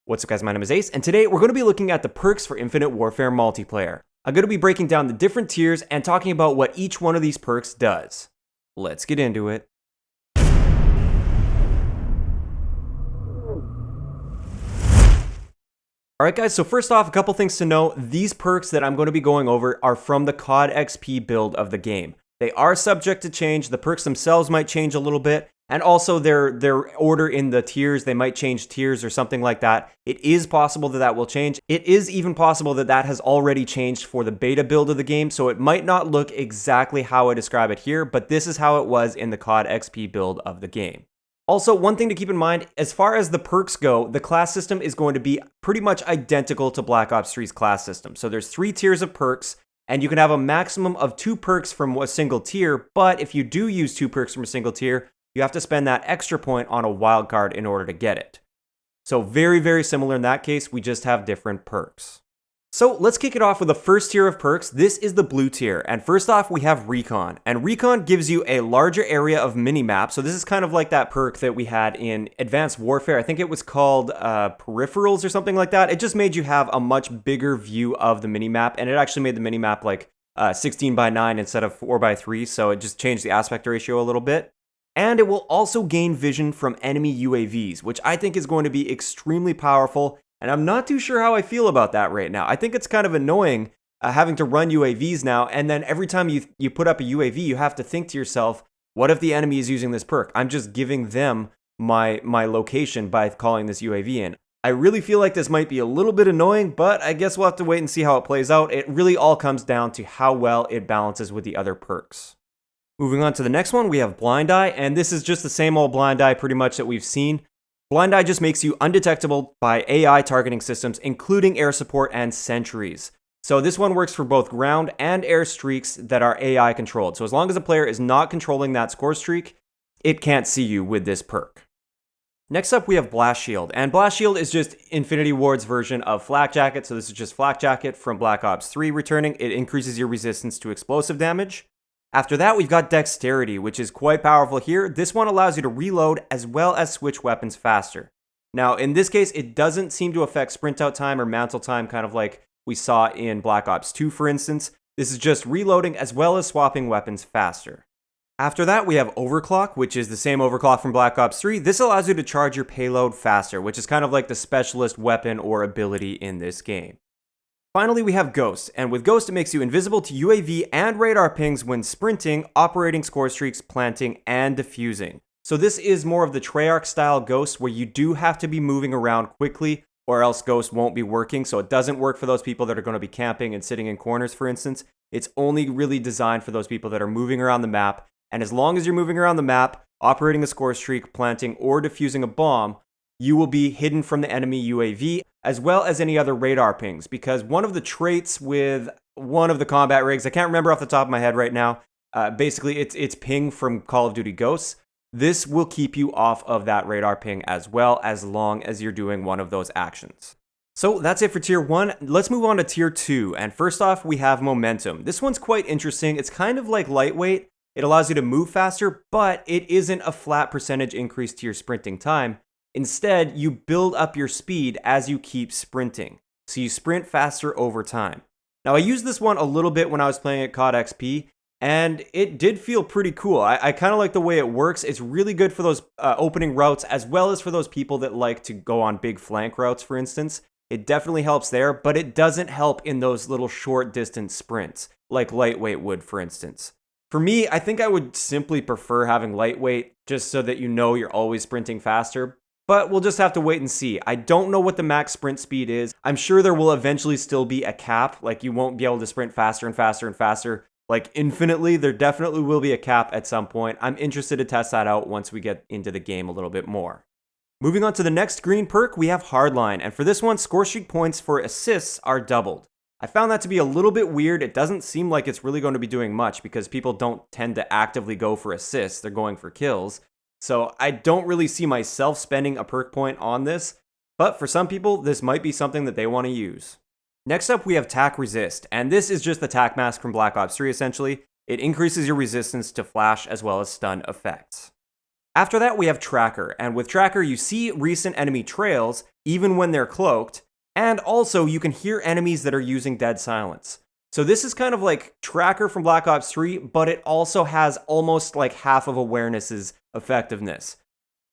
What's up guys, my name is Ace, and today we're going to be looking at the perks for Infinite Warfare multiplayer. I'm going to be breaking down the different tiers and talking about what each one of these perks does. Let's get into it. Alright guys, so first off, a couple things to know. These perks that I'm going to be going over are from the COD XP build of the game. They are subject to change, the perks themselves might change a little bit, and also their order in the tiers, they might change tiers or something like that. It is possible that that will change. It is even possible that that has already changed for the beta build of the game, so it might not look exactly how I describe it here, but this is how it was in the COD XP build of the game. Also, one thing to keep in mind, as far as the perks go, the class system is going to be pretty much identical to Black Ops 3's class system. So there's 3 tiers of perks, and you can have a maximum of 2 perks from a single tier, but if you do use 2 perks from a single tier, you have to spend that extra point on a wildcard in order to get it. So very, very similar in that case, we just have different perks. So let's kick it off with the first tier of perks. This is the blue tier, and first off we have RECON, and RECON gives you a larger area of minimap. So this is kind of like that perk that we had in Advanced Warfare. I think it was called Peripherals or something like that. It just made you have a much bigger view of the minimap, and it actually made the minimap like 16:9 instead of 4:3, so it just changed the aspect ratio a little bit. And it will also gain vision from enemy UAVs, which I think is going to be extremely powerful. And I'm not too sure how I feel about that right now. I think it's kind of annoying having to run UAVs now, and then every time you put up a UAV, you have to think to yourself, what if the enemy is using this perk? I'm just giving them my location by calling this UAV in. I really feel like this might be a little bit annoying, but I guess we'll have to wait and see how it plays out. It really all comes down to how well it balances with the other perks. Moving on to the next one, we have Blind Eye, and this is just the same old Blind Eye pretty much that we've seen. Blind Eye just makes you undetectable by AI targeting systems, including air support and sentries. So this one works for both ground and air streaks that are AI controlled. So as long as a player is not controlling that score streak, it can't see you with this perk. Next up, we have Blast Shield, and Blast Shield is just Infinity Ward's version of Flak Jacket. So this is just Flak Jacket from Black Ops 3 returning. It increases your resistance to explosive damage. After that, we've got Dexterity, which is quite powerful here. This one allows you to reload as well as switch weapons faster. Now, in this case, it doesn't seem to affect sprint out time or mantle time, kind of like we saw in Black Ops 2, for instance. This is just reloading as well as swapping weapons faster. After that, we have Overclock, which is the same overclock from Black Ops 3. This allows you to charge your payload faster, which is kind of like the specialist weapon or ability in this game. Finally, we have Ghost, and with Ghost, it makes you invisible to UAV and radar pings when sprinting, operating score streaks, planting, and defusing. So this is more of the Treyarch style Ghost, where you do have to be moving around quickly, or else Ghost won't be working. So it doesn't work for those people that are going to be camping and sitting in corners, for instance. It's only really designed for those people that are moving around the map, and as long as you're moving around the map, operating a score streak, planting, or defusing a bomb, you will be hidden from the enemy UAV, as well as any other radar pings, because one of the traits with one of the combat rigs, I can't remember off the top of my head right now, basically it's ping from Call of Duty Ghosts. This will keep you off of that radar ping as well, as long as you're doing one of those actions. So that's it for tier 1. Let's move on to tier 2, and first off we have Momentum. This one's quite interesting. It's kind of like Lightweight. It allows you to move faster, but it isn't a flat percentage increase to your sprinting time. Instead, you build up your speed as you keep sprinting, so you sprint faster over time. Now, I used this one a little bit when I was playing at COD XP, and it did feel pretty cool. I kind of like the way it works. It's really good for those opening routes, as well as for those people that like to go on big flank routes, for instance. It definitely helps there, but it doesn't help in those little short distance sprints, like Lightweight would, for instance. For me, I think I would simply prefer having Lightweight, just so that you know you're always sprinting faster. But we'll just have to wait and see. I don't know what the max sprint speed is. I'm sure there will eventually still be a cap. Like, you won't be able to sprint faster and faster and faster, like infinitely. There definitely will be a cap at some point. I'm interested to test that out once we get into the game a little bit more. Moving on to the next green perk, we have Hardline. And for this one, score streak points for assists are doubled. I found that to be a little bit weird. It doesn't seem like it's really going to be doing much, because people don't tend to actively go for assists. They're going for kills. So I don't really see myself spending a perk point on this, but for some people, this might be something that they want to use. Next up, we have Tac Resist, and this is just the Tac Mask from Black Ops 3, essentially. It increases your resistance to flash as well as stun effects. After that, we have Tracker, and with Tracker, you see recent enemy trails, even when they're cloaked, and also you can hear enemies that are using dead silence. So this is kind of like Tracker from Black Ops 3, but it also has almost like half of awareness's effectiveness.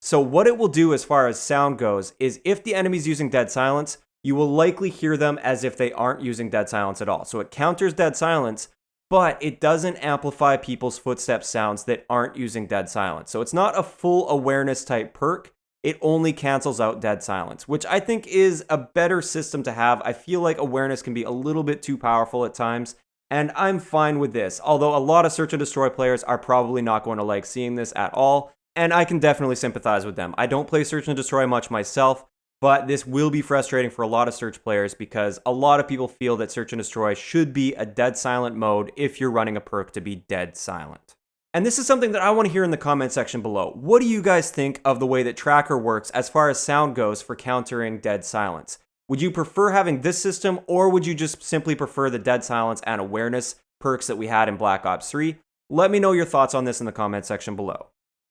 So what it will do as far as sound goes is if the enemy's using dead silence, you will likely hear them as if they aren't using dead silence at all. So it counters dead silence, but it doesn't amplify people's footstep sounds that aren't using dead silence. So it's not a full awareness type perk. It only cancels out dead silence, which I think is a better system to have. I feel like awareness can be a little bit too powerful at times, and I'm fine with this. Although a lot of Search and Destroy players are probably not going to like seeing this at all, and I can definitely sympathize with them. I don't play Search and Destroy much myself, but this will be frustrating for a lot of Search players because a lot of people feel that Search and Destroy should be a dead silent mode if you're running a perk to be dead silent. And this is something that I want to hear in the comment section below. What do you guys think of the way that Tracker works as far as sound goes for countering dead silence? Would you prefer having this system, or would you just simply prefer the dead silence and awareness perks that we had in Black Ops 3? Let me know your thoughts on this in the comment section below.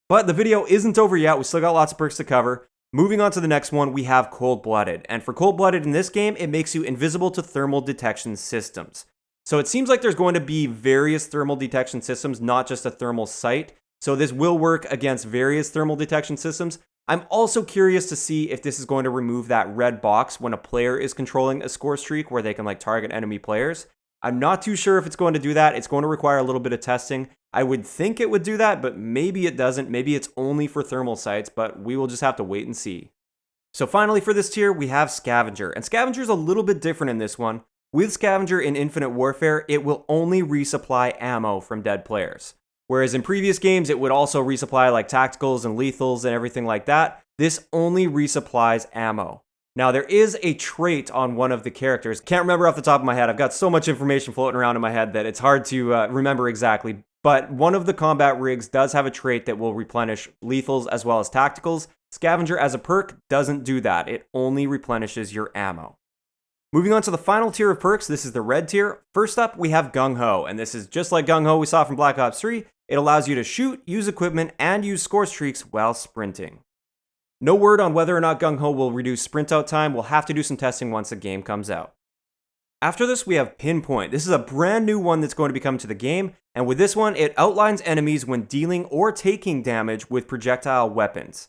But the video isn't over yet. We still got lots of perks to cover. Moving on to the next one, we have Cold-Blooded. And for Cold-Blooded in this game, it makes you invisible to thermal detection systems. So it seems like there's going to be various thermal detection systems, not just a thermal sight. So this will work against various thermal detection systems. I'm also curious to see if this is going to remove that red box when a player is controlling a score streak where they can like target enemy players. I'm not too sure if it's going to do that. It's going to require a little bit of testing. I would think it would do that, but maybe it doesn't. Maybe it's only for thermal sights, but we will just have to wait and see. So finally for this tier, we have Scavenger. And Scavenger is a little bit different in this one. With Scavenger in Infinite Warfare, it will only resupply ammo from dead players. Whereas in previous games, it would also resupply like tacticals and lethals and everything like that. This only resupplies ammo. Now, there is a trait on one of the characters. Can't remember off the top of my head. I've got so much information floating around in my head that it's hard to remember exactly. But one of the combat rigs does have a trait that will replenish lethals as well as tacticals. Scavenger as a perk doesn't do that. It only replenishes your ammo. Moving on to the final tier of perks, this is the red tier. First up, we have Gung Ho, and this is just like Gung Ho we saw from Black Ops 3. It allows you to shoot, use equipment, and use score streaks while sprinting. No word on whether or not Gung Ho will reduce sprint out time. We'll have to do some testing once the game comes out. After this, we have Pinpoint. This is a brand new one that's going to be coming to the game, and with this one, it outlines enemies when dealing or taking damage with projectile weapons.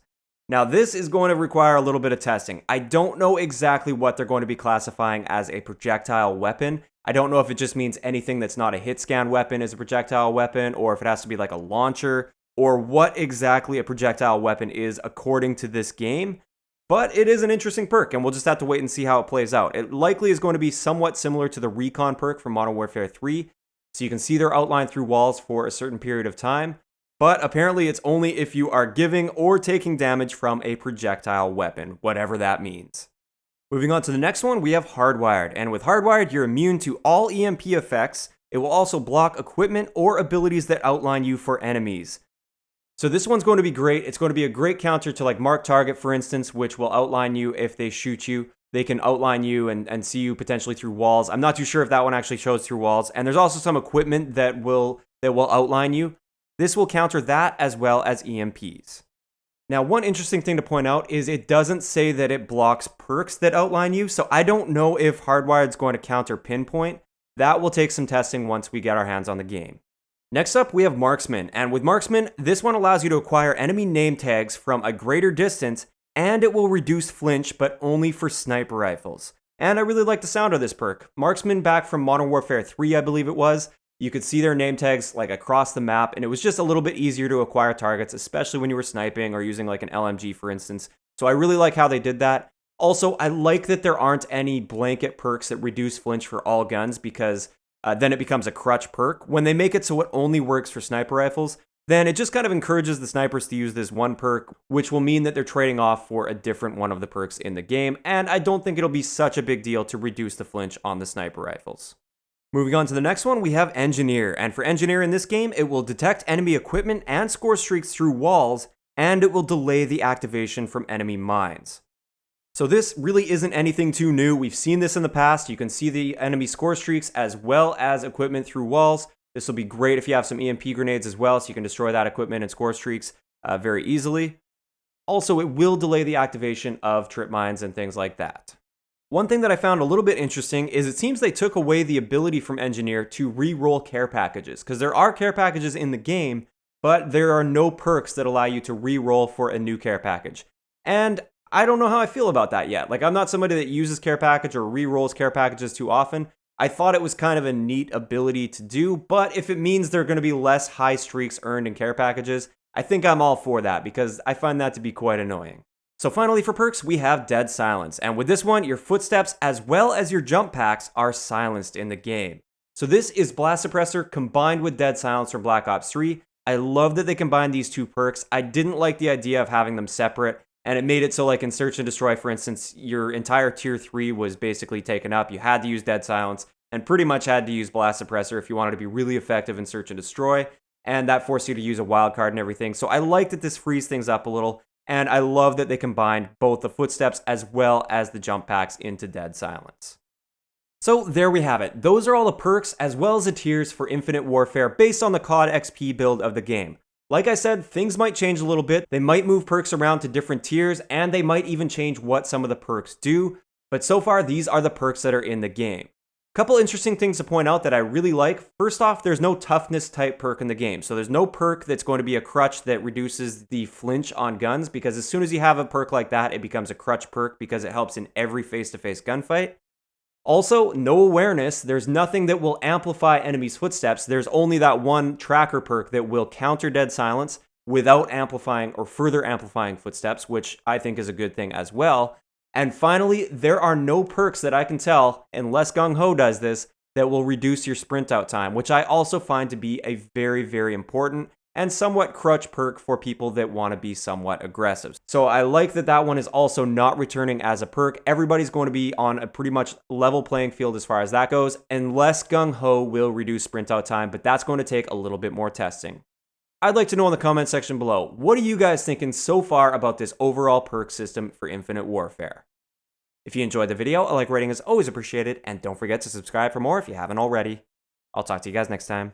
Now, this is going to require a little bit of testing. I don't know exactly what they're going to be classifying as a projectile weapon. I don't know if it just means anything that's not a hit scan weapon is a projectile weapon, or if it has to be like a launcher, or what exactly a projectile weapon is according to this game. But it is an interesting perk, and we'll just have to wait and see how it plays out. It likely is going to be somewhat similar to the RECON perk from Modern Warfare 3, so you can see their outline through walls for a certain period of time. But apparently it's only if you are giving or taking damage from a projectile weapon, whatever that means. Moving on to the next one, we have Hardwired. And with Hardwired, you're immune to all EMP effects. It will also block equipment or abilities that outline you for enemies. So this one's going to be great. It's going to be a great counter to like Mark Target, for instance, which will outline you if they shoot you. They can outline you and see you potentially through walls. I'm not too sure if that one actually shows through walls. And there's also some equipment that will outline you. This will counter that as well as EMPs. Now, one interesting thing to point out is it doesn't say that it blocks perks that outline you, so I don't know if Hardwired is going to counter Pinpoint. That will take some testing once we get our hands on the game. Next up, we have Marksman, and with Marksman, this one allows you to acquire enemy name tags from a greater distance, and it will reduce flinch, but only for sniper rifles. And I really like the sound of this perk. Marksman back from Modern Warfare 3, I believe it was. You could see their name tags like across the map, and it was just a little bit easier to acquire targets, especially when you were sniping or using like an LMG, for instance. So I really like how they did that. Also, I like that there aren't any blanket perks that reduce flinch for all guns, because then it becomes a crutch perk. When they make it so it only works for sniper rifles, then it just kind of encourages the snipers to use this one perk, which will mean that they're trading off for a different one of the perks in the game, and I don't think it'll be such a big deal to reduce the flinch on the sniper rifles. Moving on to the next one, we have Engineer, and for Engineer in this game, it will detect enemy equipment and score streaks through walls, and it will delay the activation from enemy mines. So this really isn't anything too new. We've seen this in the past. You can see the enemy score streaks as well as equipment through walls. This will be great if you have some EMP grenades as well, so you can destroy that equipment and score streaks very easily. Also, it will delay the activation of trip mines and things like that. One thing that I found a little bit interesting is it seems they took away the ability from Engineer to re-roll care packages, because there are care packages in the game, but there are no perks that allow you to re-roll for a new care package. And I don't know how I feel about that yet. Like, I'm not somebody that uses care package or re-rolls care packages too often. I thought it was kind of a neat ability to do, but if it means there are going to be less high streaks earned in care packages, I think I'm all for that, because I find that to be quite annoying. So finally for perks, we have Dead Silence, and with this one, your footsteps as well as your jump packs are silenced in the game. So this is Blast Suppressor combined with Dead Silence from Black Ops 3. I love that they combined these two perks. I didn't like the idea of having them separate, and it made it so, like in Search and Destroy, for instance, your entire tier 3 was basically taken up. You had to use Dead Silence, and pretty much had to use Blast Suppressor if you wanted to be really effective in Search and Destroy, and that forced you to use a wild card and everything. So I like that this frees things up a little. And I love that they combined both the footsteps as well as the jump packs into Dead Silence. So there we have it. Those are all the perks as well as the tiers for Infinite Warfare based on the COD XP build of the game. Like I said, things might change a little bit. They might move perks around to different tiers, and they might even change what some of the perks do. But so far, these are the perks that are in the game. Couple interesting things to point out that I really like. First off, there's no toughness type perk in the game. So there's no perk that's going to be a crutch that reduces the flinch on guns, because as soon as you have a perk like that, it becomes a crutch perk because it helps in every face-to-face gunfight. Also, no awareness. There's nothing that will amplify enemies' footsteps. There's only that one tracker perk that will counter Dead Silence without amplifying or further amplifying footsteps, which I think is a good thing as well. And finally, there are no perks that I can tell, unless Gung Ho does this, that will reduce your sprint out time, which I also find to be a very, very important and somewhat crutch perk for people that want to be somewhat aggressive. So I like that that one is also not returning as a perk. Everybody's going to be on a pretty much level playing field as far as that goes, unless Gung Ho will reduce sprint out time, but that's going to take a little bit more testing. I'd like to know in the comment section below, what are you guys thinking so far about this overall perk system for Infinite Warfare? If you enjoyed the video, a like rating is always appreciated, and don't forget to subscribe for more if you haven't already. I'll talk to you guys next time.